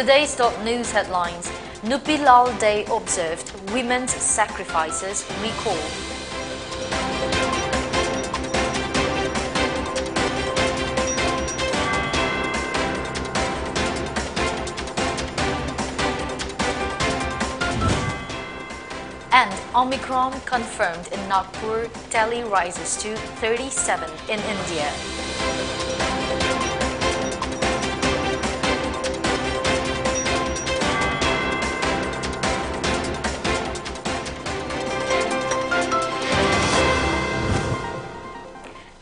Today's top news headlines. Nupilal Day observed, women's sacrifices recalled. And Omicron confirmed in Nagpur, tally rises to 37 in India.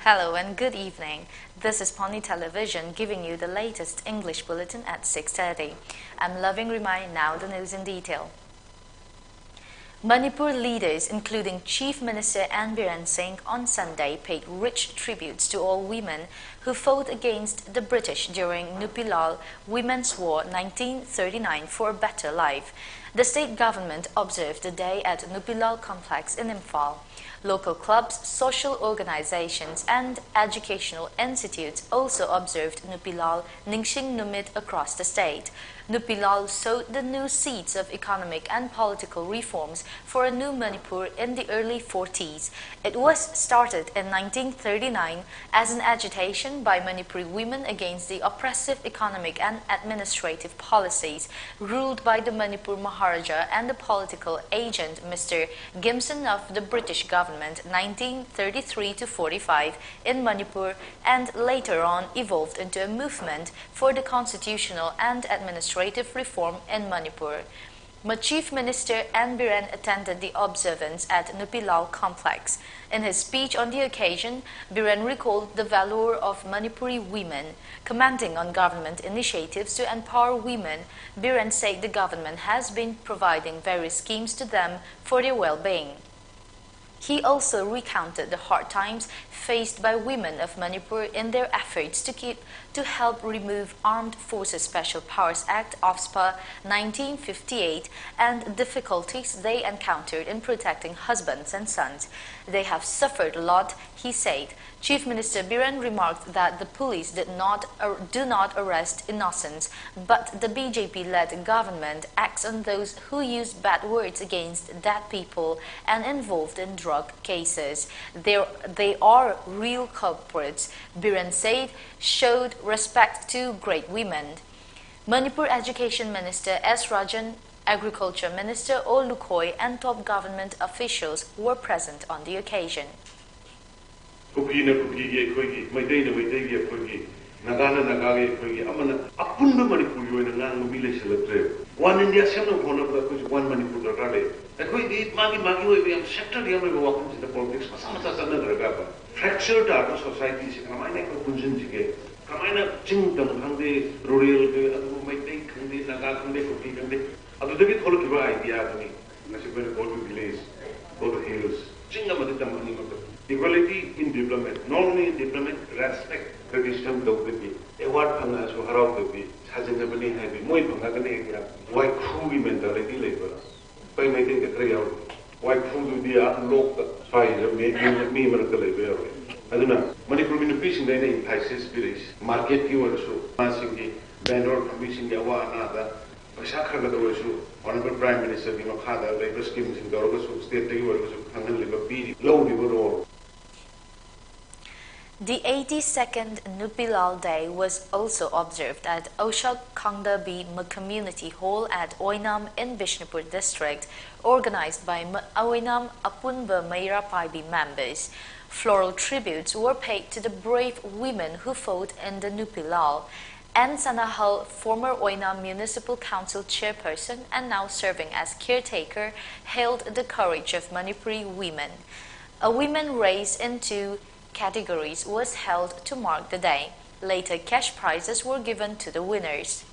Hello and good evening. This is Pony Television giving you the latest English bulletin at 6:30. I'm Loving Rimai, now the news in detail. Manipur leaders, including Chief Minister N. Biren Singh, on Sunday paid rich tributes to all women who fought against the British during Nupilal Women's War 1939 for a better life. The state government observed the day at Nupilal complex in Imphal. Local clubs, social organizations and educational institutes also observed Nupilal Ningsing Numit across the state. Nupilal sowed the new seeds of economic and political reforms for a new Manipur in the early 40s. It was started in 1939 as an agitation by Manipuri women against the oppressive economic and administrative policies ruled by the Manipur Maharaja and the political agent Mr. Gimson of the British government 1933 to 45 in Manipur, and later on evolved into a movement for the constitutional and administrative reform in Manipur. Chief Minister N. Biren attended the observance at Nupilal complex. In his speech on the occasion, Biren recalled the valor of Manipuri women. Commenting on government initiatives to empower women, Biren said the government has been providing various schemes to them for their well-being. He also recounted the hard times faced by women of Manipur in their efforts to help remove Armed Forces Special Powers Act OFSPA 1958 and difficulties they encountered in protecting husbands and sons. They have suffered a lot, he said. Chief Minister Biren remarked that the police do not arrest innocents, but the BJP-led government acts on those who use bad words against dead people and involved in drug cases. They are real culprits, Biren said, showed respect to great women. Manipur Education Minister S. Rajan, Agriculture Minister O. Lukhoi and top government officials were present on the occasion. One India, one Manipur, the politics, fractured our societies, Kamina Chingdom, Hande, Rural, Mate, Naga, Kande, other the bit whole idea to me. As you go to villages, go to hills, Chingam, equality in development, not only in development, respect tradition, the a word Pangas who Harau hasn't ever been heavy, Moy Pangagania, why crew mentality labor. By making a tray out, why crew do the local fire, making me miracle labor. I don't know. Manipur fishing the name Pisces village, market you also, Masingi, Bandor commission Yawa another, Shaka also, Honorable Prime Minister, Hada, labor schemes in Dorogasu, state workers who can live a beat, low river all. The 82nd Nupilal Day was also observed at Oshak Kangdabi Community Hall at Oinam in Bishnupur district, organized by Oinam Apunba Meira Paibi members. Floral tributes were paid to the brave women who fought in the Nupilal. N. Sanahal, former Oinam Municipal Council chairperson and now serving as caretaker, hailed the courage of Manipuri women. A women race into categories was held to mark the day. Later, cash prizes were given to the winners.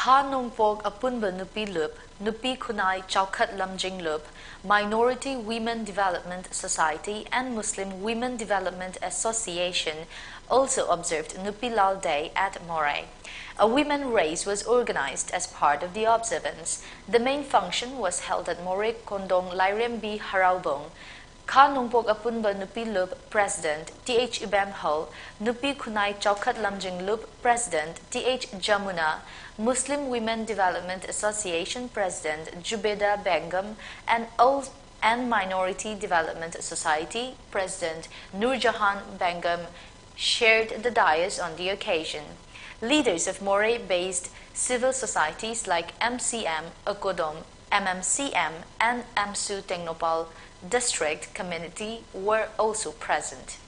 Kha Nongpok Apunba Nupi Lup, Nupi Kunai Chaukat Lamjing Lup, Minority Women Development Society and Muslim Women Development Association also observed Nupilal Day at Moray. A women race was organized as part of the observance. The main function was held at Moray Kondong Lairembi Haraubong. Ka Nungpok Apunba Nupi Lub President T.H. Ibam Ho, Nupi Kunai Chaukat Lamjing Lub President T.H. Jamuna, Muslim Women Development Association President Jubeda Begum, and Minority Development Society President Nurjahan Begum shared the dais on the occasion. Leaders of Moray-based civil societies like MCM, Akodom, MMCM, and AMSU Technopal District Community were also present.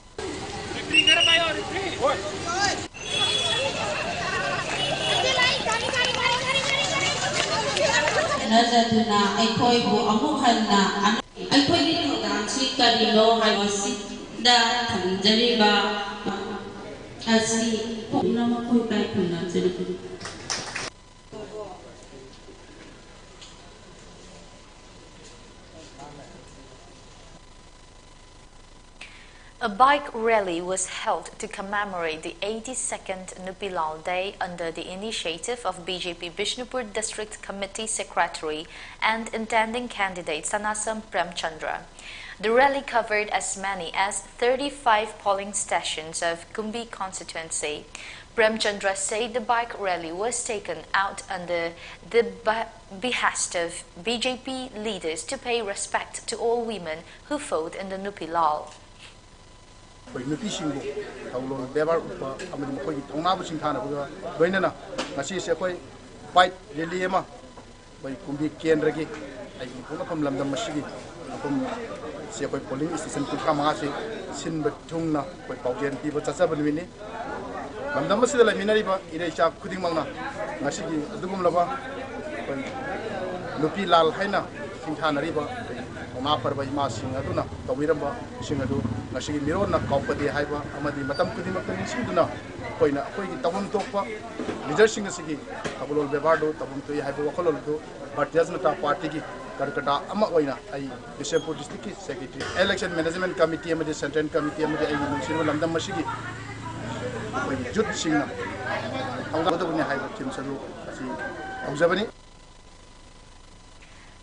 A bike rally was held to commemorate the 82nd Nupilal Day under the initiative of BJP Bishnupur District Committee Secretary and intending candidate Sanasam Premchandra. The rally covered as many as 35 polling stations of Kumbi constituency. Premchandra said the bike rally was taken out under the behest of BJP leaders to pay respect to all women who fought in the Nupilal. Polling station Kukamasi, Sinbet Tungna, Paujan people Tasabini. Mamdamasi la Minariba, Irecha Kudimana, Nasiki, Dugumlava, Lupi Lal Haina, Sintana Riba, Omapar by Masing Aduna, Tawiramba, Singadu, Nashiki Mirona, Kaupadi Haiba, Amadi Matam Kudimakan Sinduna, Poina, Tawun Topa, Leadership Siki, Tabul Bevardo, Tabun to Haibo, but Jasnata Party. Karkata Amawaina, I Bishopur District Secretary, Election Management Committee, and the Central Committee, and the Lamda Mashigi, Jut Singh, Observing.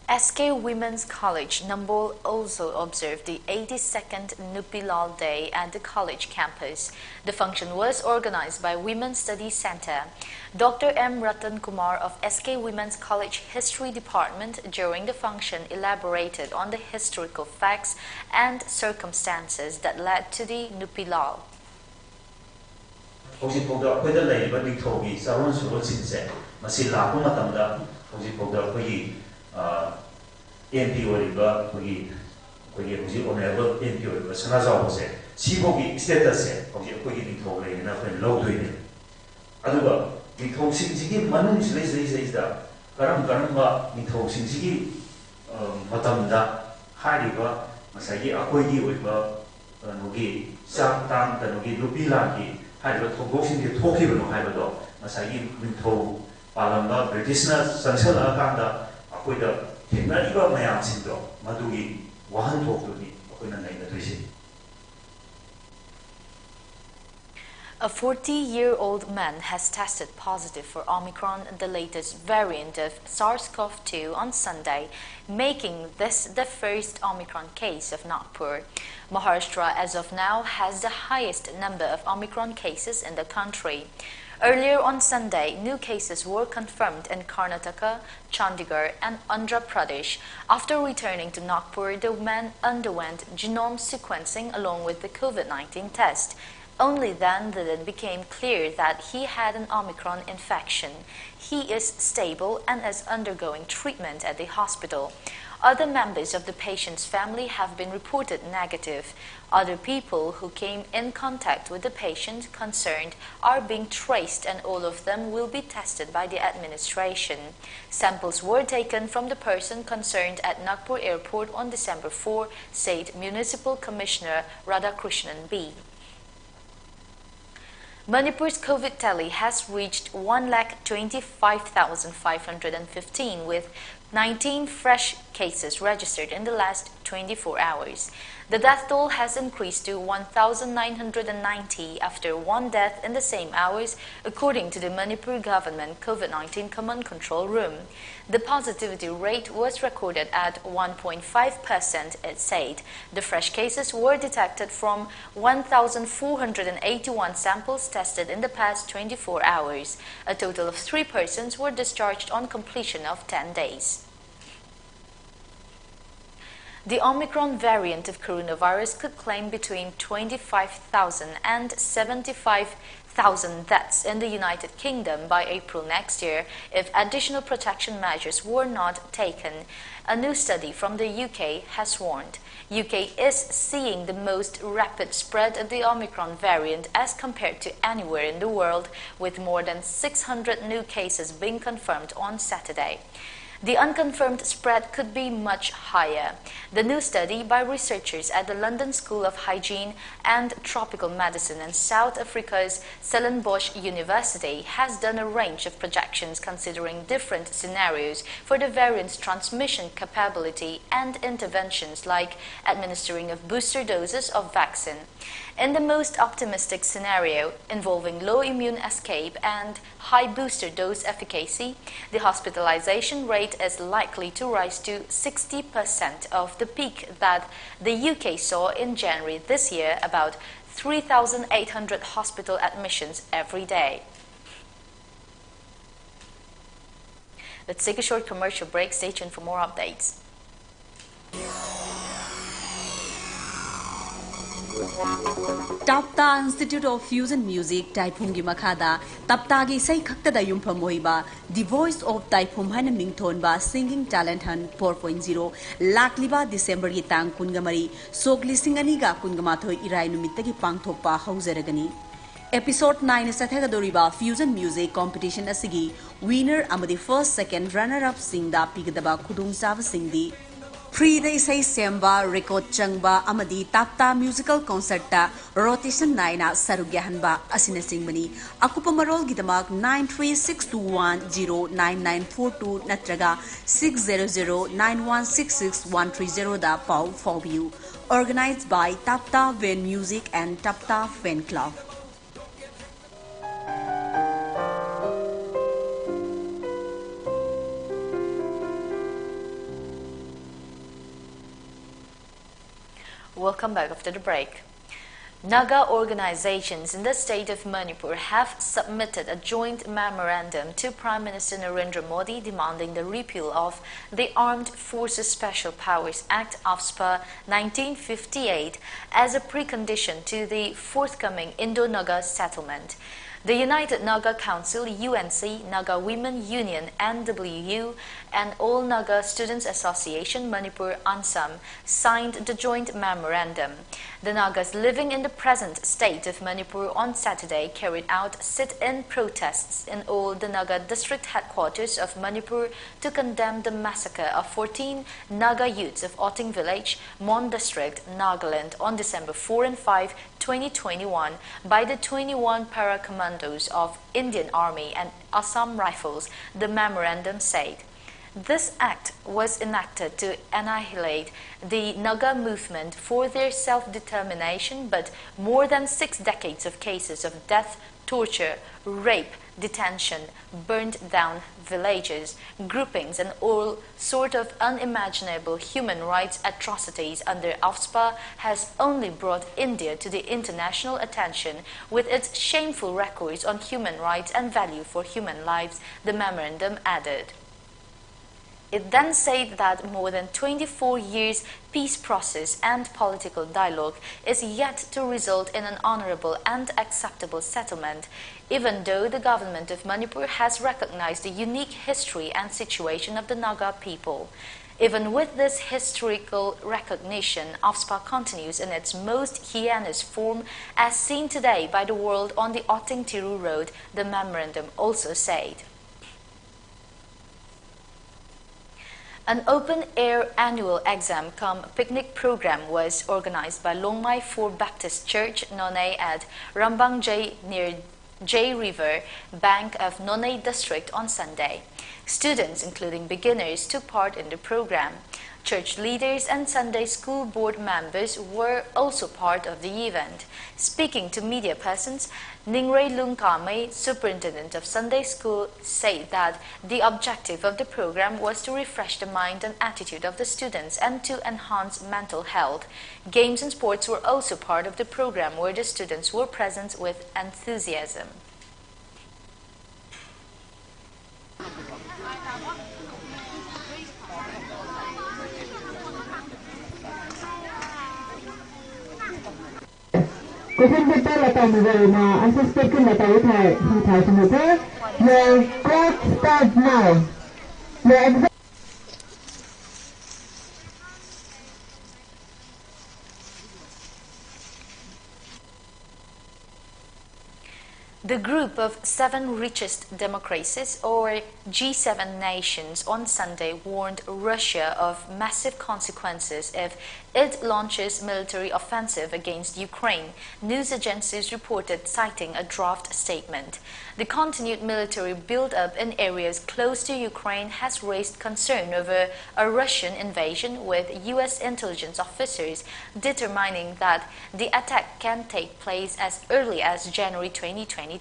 SK Women's College, Nambol also observed the 82nd Nupilal Day at the college campus. The function was organized by Women's Studies Center. Dr. M. Ratan Kumar of SK Women's College History Department during the function elaborated on the historical facts and circumstances that led to the Nupilal. MP oriba kogi honorable MP oriba sanazaw bose sibogi status kogi nithog leina fen lowdoine aduga nithog singsigi manung sida karam ba nithog singsigi matamda hariba masagi akoigi oriba nogi saktam tanogi lupilagi hariba thogosing thokibano haibado masagi nithog palamba britishna sangsala kanda akoida Teknariba mayam sindro madugi wahan thokduni akoina naina toisi. A 40-year-old man has tested positive for Omicron, the latest variant of SARS-CoV-2, on Sunday, making this the first Omicron case of Nagpur. Maharashtra, as of now, has the highest number of Omicron cases in the country. Earlier on Sunday, new cases were confirmed in Karnataka, Chandigarh, and Andhra Pradesh. After returning to Nagpur, the man underwent genome sequencing along with the COVID-19 test. Only then did it become clear that he had an Omicron infection. He is stable and is undergoing treatment at the hospital. Other members of the patient's family have been reported negative. Other people who came in contact with the patient concerned are being traced, and all of them will be tested by the administration. Samples were taken from the person concerned at Nagpur Airport on December 4, said Municipal Commissioner Radhakrishnan B. Manipur's COVID tally has reached 1,25,515 with 19 fresh cases registered in the last 24 hours. The death toll has increased to 1,990 after one death in the same hours, according to the Manipur government COVID-19 Command Control Room. The positivity rate was recorded at 1.5%, it said. The fresh cases were detected from 1,481 samples tested in the past 24 hours. A total of 3 persons were discharged on completion of 10 days. The Omicron variant of coronavirus could claim between 25,000 and 75,000 deaths in the United Kingdom by April next year if additional protection measures were not taken. A new study from the UK has warned. UK is seeing the most rapid spread of the Omicron variant as compared to anywhere in the world, with more than 600 new cases being confirmed on Saturday. The unconfirmed spread could be much higher. The new study by researchers at the London School of Hygiene and Tropical Medicine and South Africa's Stellenbosch University has done a range of projections considering different scenarios for the variant's transmission capability and interventions like administering of booster doses of vaccine. In the most optimistic scenario, involving low immune escape and high booster dose efficacy, the hospitalization rate is likely to rise to 60% of the peak that the UK saw in January this year, about 3,800 hospital admissions every day. Let's take a short commercial break. Stay tuned for more updates. Tapta Institute of Fusion Music Taiphumgi Makada Taptagi Sei Khaktada Yumpham Oiba The Voice of Taiphum Haina Mingthonba Singing Talent Hunt 4.0 Lakliba December gi tang kungamari Sok lising aniga kungamathoi irai numittagi pangthokpa hauzaragani. Episode 9 Sathagadoriba Fusion Music Competition asigi winner amadi first second runner up singda pigadaba khudung sava singdi Free the Isai Semba, Record Changba, Amadi, Tapta Musical Concert, Rotation Naina, Sarugyahanba, Asina Singbani, Akupamarol Gidamak 93621099942 Natraga 6009166 da Pau for you. Organized by Tapta Ven Music and Tapta Fan Club. Welcome back after the break. Naga organizations in the state of Manipur have submitted a joint memorandum to Prime Minister Narendra Modi demanding the repeal of the Armed Forces Special Powers Act (AFSPA) 1958 as a precondition to the forthcoming Indo-Naga settlement. The United Naga Council, UNC, Naga Women Union, NWU, and All Naga Students Association, Manipur, ANSAM, signed the joint memorandum. The Nagas living in the present state of Manipur on Saturday carried out sit-in protests in all the Naga district headquarters of Manipur to condemn the massacre of 14 Naga youths of Oting village, Mon district, Nagaland on December 4 and 5, 2021 by the 21 para-commandos of Indian Army and Assam Rifles, the memorandum said. This act was enacted to annihilate the Naga movement for their self-determination, but more than 6 decades of cases of death, torture, rape, detention, burned down villages, groupings, and all sort of unimaginable human rights atrocities under AFSPA has only brought India to the international attention with its shameful records on human rights and value for human lives, the memorandum added. It then said that more than 24 years peace process and political dialogue is yet to result in an honorable and acceptable settlement, even though the government of Manipur has recognized the unique history and situation of the Naga people. Even with this historical recognition, AFSPA continues in its most heinous form as seen today by the world on the Oting Tiru Road, the memorandum also said. An open-air annual exam cum picnic program was organized by Longmai 4 Baptist Church, Nonay at Rambang J near J River bank of Nonay district on Sunday. Students, including beginners, took part in the program. Church leaders and Sunday school board members were also part of the event. Speaking to media persons, Ningray Lungkamay, superintendent of Sunday school, said that the objective of the program was to refresh the mind and attitude of the students and to enhance mental health. Games and sports were also part of the program, where the students were present with enthusiasm. Kusin kita latang muzari na assistant ko latang uthai uthai sumute. Your clock start now. Your exam. The group of 7 richest democracies, or G7 nations, on Sunday warned Russia of massive consequences if it launches military offensive against Ukraine, news agencies reported, citing a draft statement. The continued military build-up in areas close to Ukraine has raised concern over a Russian invasion, with U.S. intelligence officers determining that the attack can take place as early as January 2022.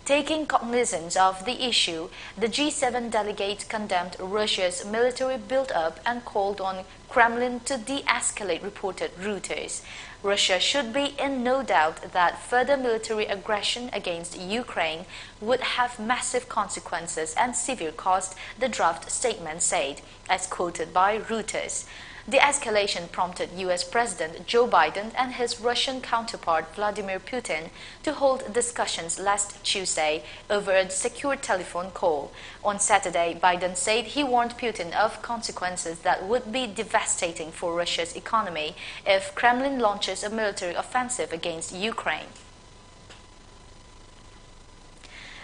Taking cognizance of the issue, the G7 delegates condemned Russia's military build-up and called on Kremlin to de-escalate, reported Reuters. Russia should be in no doubt that further military aggression against Ukraine would have massive consequences and severe cost, the draft statement said, as quoted by Reuters. The escalation prompted U.S. President Joe Biden and his Russian counterpart Vladimir Putin to hold discussions last Tuesday over a secure telephone call. On Saturday, Biden said he warned Putin of consequences that would be devastating for Russia's economy if Kremlin launches a military offensive against Ukraine.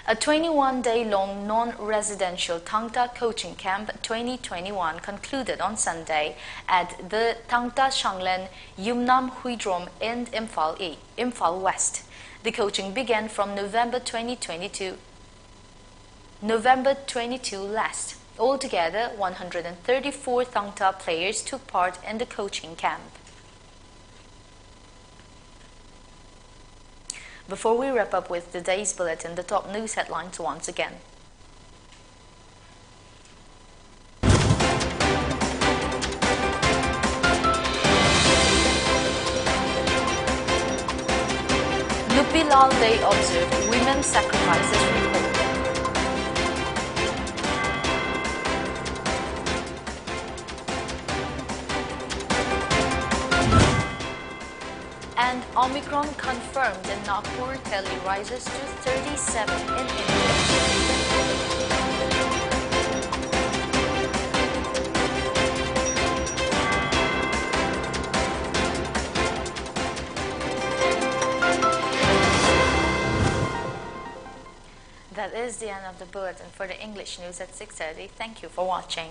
A 21-day-long non-residential Thangta coaching camp 2021 concluded on Sunday at the Thangta Shanglen Yumnam Huidrom in Imphal West. The coaching began from November 22 last. Altogether, 134 Thangta players took part in the coaching camp. Before we wrap up with today's bulletin, the top news headlines once again. Nupilal Day observed women's sacrifices report. And Omicron confirmed in Nagpur, tally rises to 37 in India. That is the end of the bulletin. For the English news at 6:30. Thank you for watching.